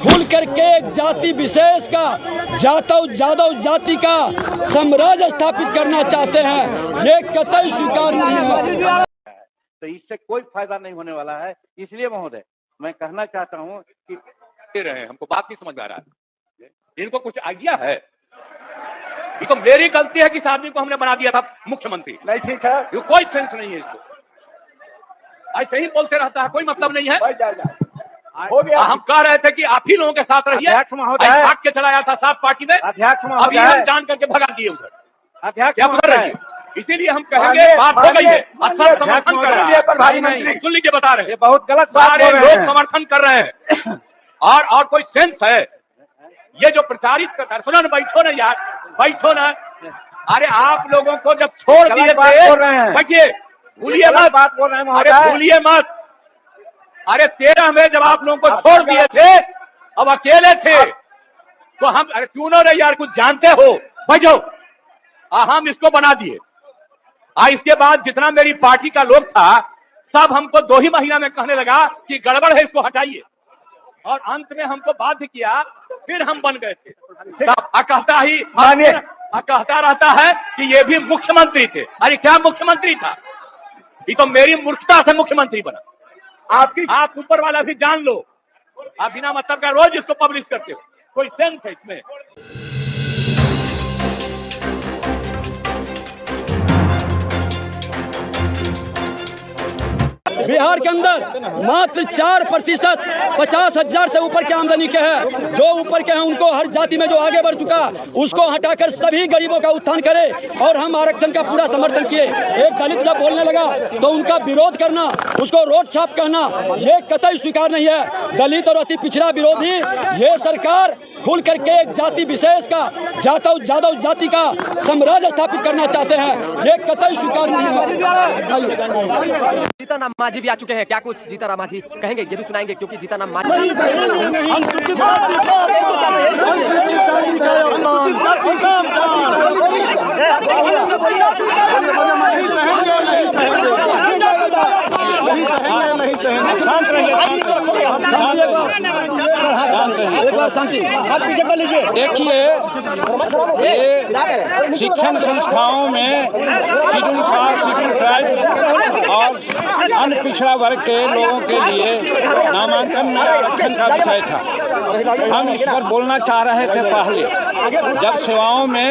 खुल करके एक जाति विशेष का जादव जाति का साम्राज्य स्थापित करना चाहते हैं, ये कतई स्वीकार नहीं है। तो इससे कोई फायदा नहीं होने वाला है। इसलिए महोदय मैं कहना चाहता हूँ कि रहे हमको बात नहीं समझ में आ रहा है, इनको कुछ आइडिया है? ये तो मेरी गलती है कि इस आदमी को हमने बना दिया था मुख्यमंत्री। नहीं, ठीक है, ये कोई सेंस नहीं है इसको, ऐसे ही बोलते रहता है, कोई मतलब नहीं है। हो गया। हम कह रहे थे कि आप ही लोगों के साथ रहिए, अध्यक्ष महोदय भाग के चला जाता साफ पार्टी में, अध्यक्ष अभी महोदय हम जान करके भगा दिए उधर। अध्यक्ष क्या उधर रहिए, इसीलिए हम कहेंगे बात हो गई है और सब समर्थन कर रहे हैं। सुन लीजिए, बता रहे हैं बहुत गलत सारे लोग समर्थन कर रहे हैं और कोई सेंस है ये जो प्रचारित करता है? सुनो ना, बैठो ना यार, बैठो ना। अरे आप लोगों को जब छोड़ दिए थे, बैठिए, भूलिए मत, बात बोल रहे हैं, अरे भूलिए मत। अरे 13 में जब आप लोगों को छोड़ दिए थे, अब अकेले थे तो हम, अरे सुनो रे यार, कुछ जानते हो, बैठो। हम इसको बना दिए। इसके बाद जितना मेरी पार्टी का लोग था सब हमको 2 ही महीना में कहने लगा कि गड़बड़ है, इसको हटाइए, और अंत में हमको बाध्य किया, फिर हम बन गए थे। कहता रहता है कि ये भी मुख्यमंत्री थे। अरे क्या मुख्यमंत्री था? ये तो मेरी मूर्खता से मुख्यमंत्री बना। आप ऊपर वाला भी जान लो, आप बिना मतलब का रोज इसको पब्लिश करते हो, कोई सेंस है इसमें? बिहार के अंदर मात्र 4% 50,000 से ऊपर के आमदनी के हैं, जो ऊपर के हैं उनको, हर जाति में जो आगे बढ़ चुका उसको हटाकर सभी गरीबों का उत्थान करे। और हम आरक्षण का पूरा समर्थन किए। एक दलित जब बोलने लगा तो उनका विरोध करना, उसको रोड छाप कहना, ये कतई स्वीकार नहीं है। दलित और अति पिछड़ा विरोधी ये सरकार खुल करके एक जाति विशेष का जादव जाति का साम्राज्य स्थापित करना चाहते हैं, ये कतई स्वीकार नहीं है। जीतन राम मांझी भी आ चुके हैं, क्या कुछ जीतन राम मांझी कहेंगे ये भी सुनाएंगे, क्योंकि जीतन राम मांझी शांत रहिए, शांति। देखिए, ये शिक्षण संस्थाओं में शेड्यूल कास्ट, शेड्यूल ट्राइब और अन्य पिछड़ा वर्ग के लोगों के लिए नामांकन में आरक्षण का विषय था। हम इस पर बोलना चाह रहे थे पहले, जब सेवाओं में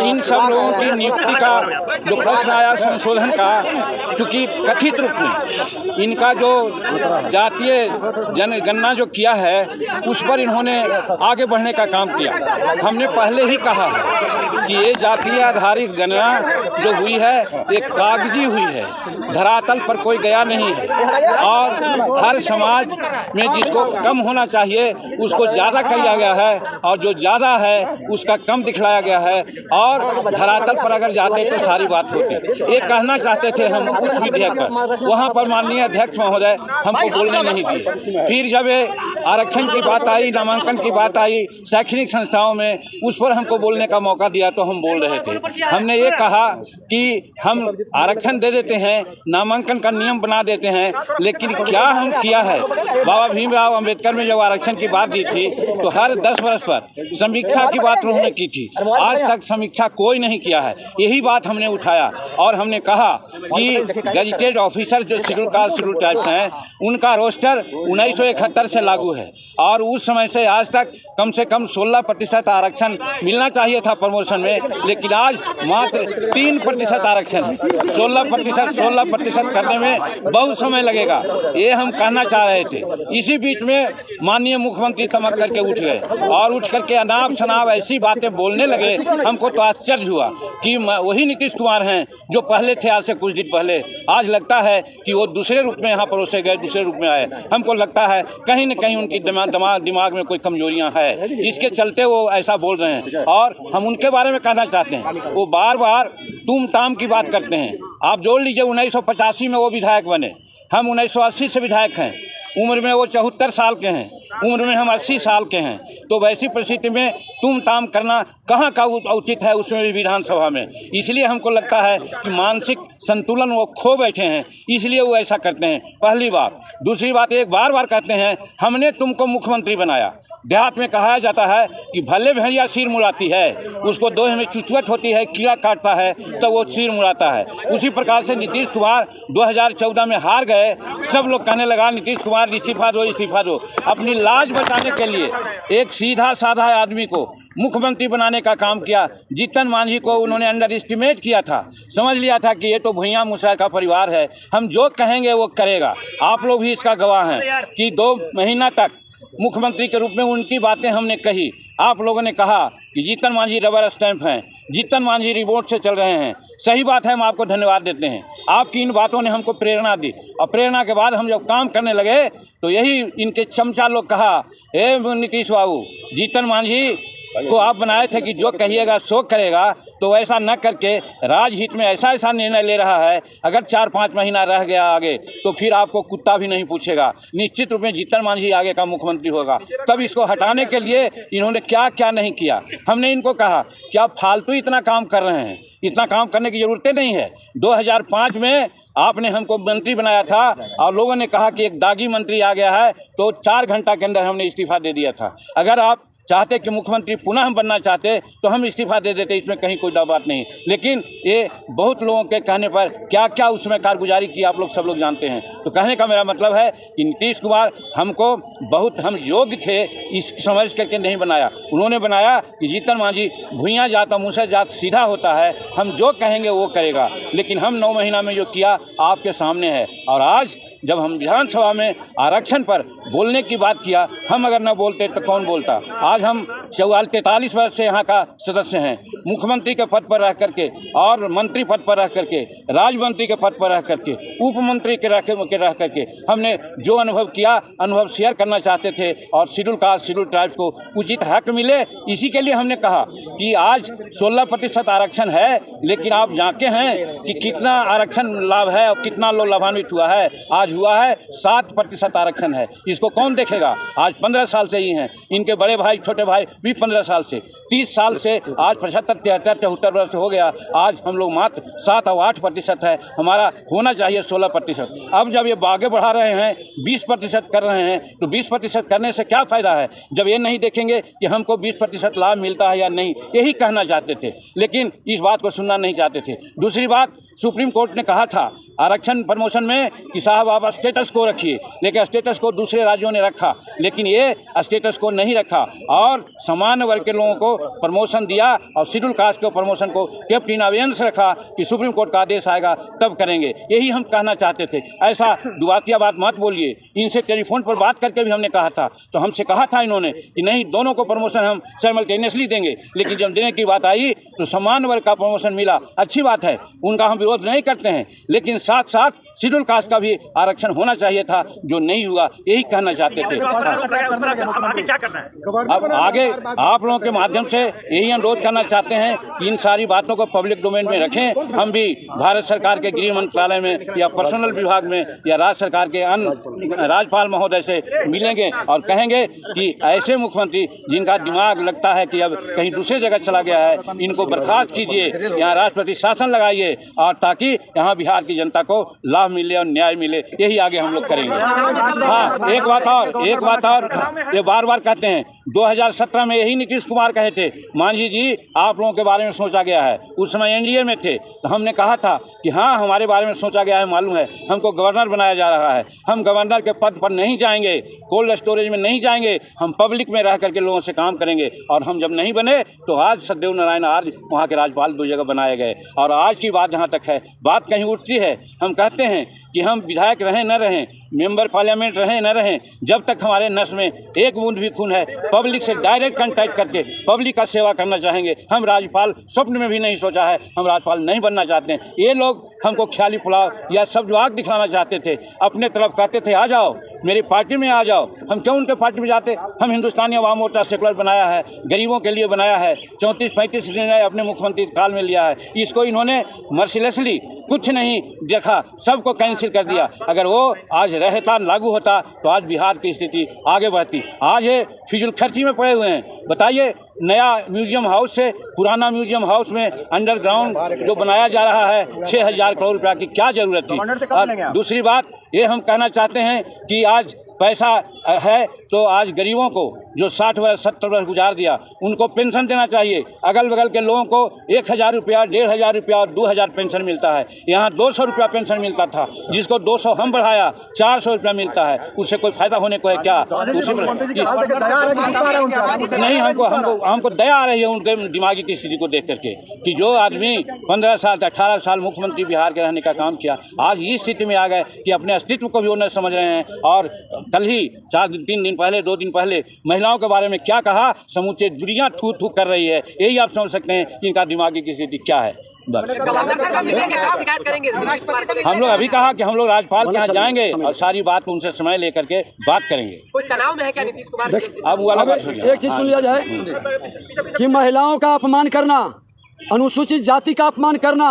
इन सब लोगों की नियुक्ति का जो प्रश्न आया संशोधन का, चूंकि कथित रूप में इनका जो जातीय जनगणना जो किया है उस पर इन्होंने आगे बढ़ने का काम किया। हमने पहले ही कहा है कि ये जातीय आधारित गणना जो हुई है एक कागजी हुई है, धरातल पर कोई गया नहीं है, और हर समाज में जिसको कम होना चाहिए उसको ज़्यादा किया गया है, और जो ज़्यादा है उसका कम दिखलाया गया है, और धरातल पर अगर जाते तो सारी बात होती। ये कहना चाहते थे हम उस विधेयक पर, वहाँ पर माननीय अध्यक्ष महोदय हमको बोलने नहीं दिए। फिर जब आरक्षण की बात आई, नामांकन की बात आई शैक्षणिक संस्थाओं में, उस पर हमको बोलने का मौका दिया तो हम बोल रहे थे। हमने ये कहा कि हम आरक्षण दे देते हैं, नामांकन का नियम बना देते हैं, लेकिन क्या हम किया है? बाबा भीमराव अंबेडकर में जब आरक्षण की बात दी थी तो हर 10 वर्ष पर समीक्षा की बात उन्होंने की थी, आज तक समीक्षा कोई नहीं किया है। यही बात हमने उठाया और हमने कहा कि गजेटेड ऑफिसर जो शेड्यूल कास्ट, शेड्यूल ट्राइब्स हैं, उनका रोस्टर 1971 से लागू है, और उस समय से आज तक कम से कम 16% आरक्षण मिलना चाहिए था प्रमोशन में, लेकिन आज मात्र 3% आरक्षण है। 16% करने में बहुत समय लगेगा, ये हम कहना चाह रहे थे। इसी बीच में माननीय मुख्यमंत्री तमक करके उठ गए और उठ करके अनाप शनाप ऐसी बातें बोलने लगे, हमको तो आश्चर्य हुआ कि वही नीतीश कुमार हैं जो पहले थे आज से कुछ दिन पहले। आज लगता है कि वो दूसरे रूप में यहाँ परोसे गए, दूसरे रूप में आए। हमको लगता है कहीं न कहीं उनकी दिमाग में कोई कमजोरियां है, इसके चलते वो ऐसा बोल रहे हैं। और हम उनके बारे में कहना चाहते हैं, वो बार बार तुम ताम की बात करते हैं। आप जोड़ लीजिए 1985 में वो विधायक बने, हम 1980 से विधायक हैं, उम्र में वो 74 साल के हैं, उम्र में हम 80 साल के हैं। तो वैसी परिस्थिति में तुम ताम करना कहाँ का उचित है, उसमें भी विधानसभा में। इसलिए हमको लगता है कि मानसिक संतुलन वो खो बैठे हैं, इसलिए वो ऐसा करते हैं। पहली बात। दूसरी बात, एक बार कहते हैं हमने तुमको मुख्यमंत्री बनाया, देहात में कहा जाता है कि भले भेड़िया सिर मुड़ाती है, उसको दोहे में चुचुअट होती है, कीड़ा काटता है तो वो सिर मुड़ाता है। उसी प्रकार से नीतीश कुमार 2014 में हार गए। सब लोग कहने लगा नीतीश कुमार इस्तीफा दो, इस्तीफा दो। अपनी लाज बचाने के लिए एक सीधा साधा आदमी को मुख्यमंत्री बनाने का काम किया। जीतन मांझी को उन्होंने अंडर एस्टिमेट किया था, समझ लिया था कि ये तो भुइयां मुसहर का परिवार है, हम जो कहेंगे वो करेगा। आप लोग भी इसका गवाह हैं कि 2 महीना तक मुख्यमंत्री के रूप में उनकी बातें हमने कही। आप लोगों ने कहा कि जीतन मांझी रबर स्टैंप हैं, जीतन मांझी रिमोट से चल रहे हैं। सही बात है, हम आपको धन्यवाद देते हैं। आपकी इन बातों ने हमको प्रेरणा दी और प्रेरणा के बाद हम जब काम करने लगे तो यही इनके चमचा लोग कहा, ए नीतीश बाबू, जीतन मांझी को आप बनाए थे कि जो कहिएगा सो करेगा, तो ऐसा न करके राजहित में ऐसा ऐसा निर्णय ले रहा है। अगर 4-5 महीना रह गया आगे तो फिर आपको कुत्ता भी नहीं पूछेगा। निश्चित रूप में जीतन मांझी आगे का मुख्यमंत्री होगा। तब इसको हटाने के लिए इन्होंने क्या क्या नहीं किया। हमने इनको कहा कि आप फालतू इतना काम कर रहे हैं, इतना काम करने की ज़रूरत नहीं है। 2005 में आपने हमको मंत्री बनाया था और लोगों ने कहा कि एक दागी मंत्री आ गया है, तो 4 घंटा के अंदर हमने इस्तीफा दे दिया था। अगर आप चाहते कि मुख्यमंत्री पुनः हम बनना चाहते तो हम इस्तीफा दे देते, इसमें कहीं कोई बात नहीं। लेकिन ये बहुत लोगों के कहने पर क्या क्या उसमें कारगुजारी की आप लोग सब लोग जानते हैं। तो कहने का मेरा मतलब है कि नीतीश कुमार हमको बहुत हम योग्य थे इस समझ करके नहीं बनाया। उन्होंने बनाया कि जीतन मांझी भुइयां जात और मुसहर जात सीधा होता है, हम जो कहेंगे वो करेगा। लेकिन हम 9 महीना में जो किया आपके सामने है। और आज जब हम विधानसभा में आरक्षण पर बोलने की बात किया, हम अगर न बोलते तो कौन बोलता। आज हम 43 वर्ष से यहाँ का सदस्य हैं, मुख्यमंत्री के पद पर रह करके और मंत्री पद पर रह करके, राज्य मंत्री के पद पर रह करके, उप मंत्री के रह करके हमने जो अनुभव किया, अनुभव शेयर करना चाहते थे और शेड्यूल कास्ट शेड्यूल ट्राइब्स को उचित हक मिले। इसी के लिए हमने कहा कि आज 16% आरक्षण है, लेकिन आप जानते हैं कि कितना आरक्षण लाभ है और कितना लोग लाभान्वित हुआ है। आज हुआ है 7% आरक्षण है। इसको कौन देखेगा। आज 15 साल से ही हैं, इनके बड़े भाई छोटे भाई भी 15 साल से, 30 साल से, आज 75, 73, 74 वर्ष हो गया। आज हम लोग मात्र 7 और 8% है, हमारा होना चाहिए 16%। अब जब ये आगे बढ़ा रहे हैं 20% कर रहे हैं, तो 20% करने से क्या फायदा है जब ये नहीं देखेंगे कि हमको 20% लाभ मिलता है या नहीं। यही कहना चाहते थे, लेकिन इस बात को सुनना नहीं चाहते थे। दूसरी बात, सुप्रीम कोर्ट ने कहा था आरक्षण प्रमोशन में कि साहब आप स्टेटस को रखिए, लेकिन स्टेटस को दूसरे राज्यों ने रखा, लेकिन ये स्टेटस को नहीं रखा और सामान्य वर्ग के लोगों को प्रमोशन दिया और शेड्यूल कास्ट को प्रमोशन को केप्ट इन अबेयंस रखा कि सुप्रीम कोर्ट का आदेश आएगा तब करेंगे। यही हम कहना चाहते थे। ऐसा दुआतिया बात मत बोलिए। इनसे टेलीफोन पर बात करके भी हमने कहा था, तो हमसे कहा था इन्होंने कि नहीं, दोनों को प्रमोशन हम साइमल्टेनियसली देंगे। लेकिन जब देने की बात आई तो सामान्य वर्ग का प्रमोशन मिला, अच्छी बात है, उनका हम विरोध नहीं करते हैं, लेकिन साथ साथ शेड्यूल कास्ट का भी आरक्षण होना चाहिए था, जो नहीं हुआ। यही कहना चाहते थे। अब आगे आप लोगों के माध्यम से यही अनुरोध करना चाहते हैं कि इन सारी बातों को पब्लिक डोमेन में रखें। हम भी भारत सरकार के गृह मंत्रालय में या पर्सनल विभाग में या राज्य सरकार के अन्य राज्यपाल महोदय से मिलेंगे और कहेंगे कि ऐसे मुख्यमंत्री जिनका दिमाग लगता है कि अब कहीं दूसरे जगह चला गया है, इनको बर्खास्त कीजिए, यहाँ राष्ट्रपति शासन लगाइए और ताकि यहाँ बिहार की जनता को लाभ मिले और न्याय मिले। यही आगे हम लोग करेंगे। हाँ, एक बात और ये बार बार कहते हैं, 2017 में यही नीतीश कुमार कहे थे, मांझी जी आप लोगों के बारे में सोचा गया है। उस समय एनडीए में थे, तो हमने कहा था कि हाँ हमारे बारे में सोचा गया है, मालूम है, हमको गवर्नर बनाया जा रहा है। हम गवर्नर के पद पर नहीं जाएंगे, कोल्ड स्टोरेज में नहीं जाएंगे, हम पब्लिक में रह करके लोगों से काम करेंगे। और हम जब नहीं बने तो आज सत्यदेव नारायण आर्य वहाँ के राज्यपाल 2 जगह बनाए गए। और आज की बात जहाँ तक है, बात कहीं उठती है, हम कहते हैं कि हम विधायक रहें न रहें, मेंबर पार्लियामेंट रहें न रहें, जब तक हमारे नस में एक बूंद भी खून है, पब्लिक से डायरेक्ट कांटेक्ट करके पब्लिक का सेवा करना चाहेंगे। हम राज्यपाल स्वप्न में भी नहीं सोचा है, हम राज्यपाल नहीं बनना चाहते हैं। ये लोग हमको ख्याली पुलाव या सब आग दिखाना चाहते थे, अपने तरफ कहते थे आ जाओ मेरी पार्टी में आ जाओ। हम क्यों उनके पार्टी में जाते। हम हिंदुस्तानी अवाम मोर्चा सेकुलर बनाया है, गरीबों के लिए बनाया है, 34-35 निर्णय अपने मुख्यमंत्री काल में लिया है। इसको इन्होंने मर्सिलेसली कुछ नहीं देखा, सबको कैंसिल कर दिया। अगर वो आज रहता लागू होता तो आज बिहार की स्थिति आगे बढ़ती। आज ये फिजूल खर्ची में पड़े हुए हैं। बताइए, नया म्यूजियम हाउस से पुराना म्यूजियम हाउस में अंडरग्राउंड जो बनाया जा रहा है 6000 करोड़ रुपया की क्या जरूरत थी। और दूसरी बात ये हम कहना चाहते हैं कि आज पैसा है तो आज गरीबों को जो 60 वर्ष 70 वर्ष गुजार दिया उनको पेंशन देना चाहिए। अगल बगल के लोगों को 1000 रुपया, 1500 रुपया और 2000 पेंशन मिलता है। यहाँ 200 रुपया पेंशन मिलता था, जिसको 200 हम बढ़ाया, 400 रुपया मिलता है। उससे कोई फायदा होने को है क्या? उसी में नहीं, हमको दया आ रही है उनके दिमागी की स्थिति को देख करके कि जो आदमी 15 साल 18 साल मुख्यमंत्री बिहार के रहने का काम किया, आज इस स्थिति में आ गए कि अपने अस्तित्व को भी वो नहीं समझ रहे हैं। और कल ही 3 दिन पहले 2 दिन पहले महिलाओं के बारे में क्या कहा, समूचे दुनिया थू थू कर रही है। यही आप समझ सकते हैं कि इनका दिमागी की स्थिति क्या है। हम लोग अभी कहा कि हम लोग राज्यपाल के यहाँ जाएंगे और सारी बात को उनसे समय लेकर के बात करेंगे। कोई तनाव में है क्या नीतीश कुमार? अब वो अलग एक चीज सुन लिया जाए कि महिलाओं का अपमान करना, अनुसूचित जाति का अपमान करना,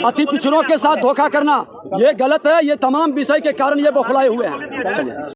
अति पिछड़ों के साथ धोखा करना, ये गलत है। ये तमाम विषय के कारण ये बौखलाए हुए हैं।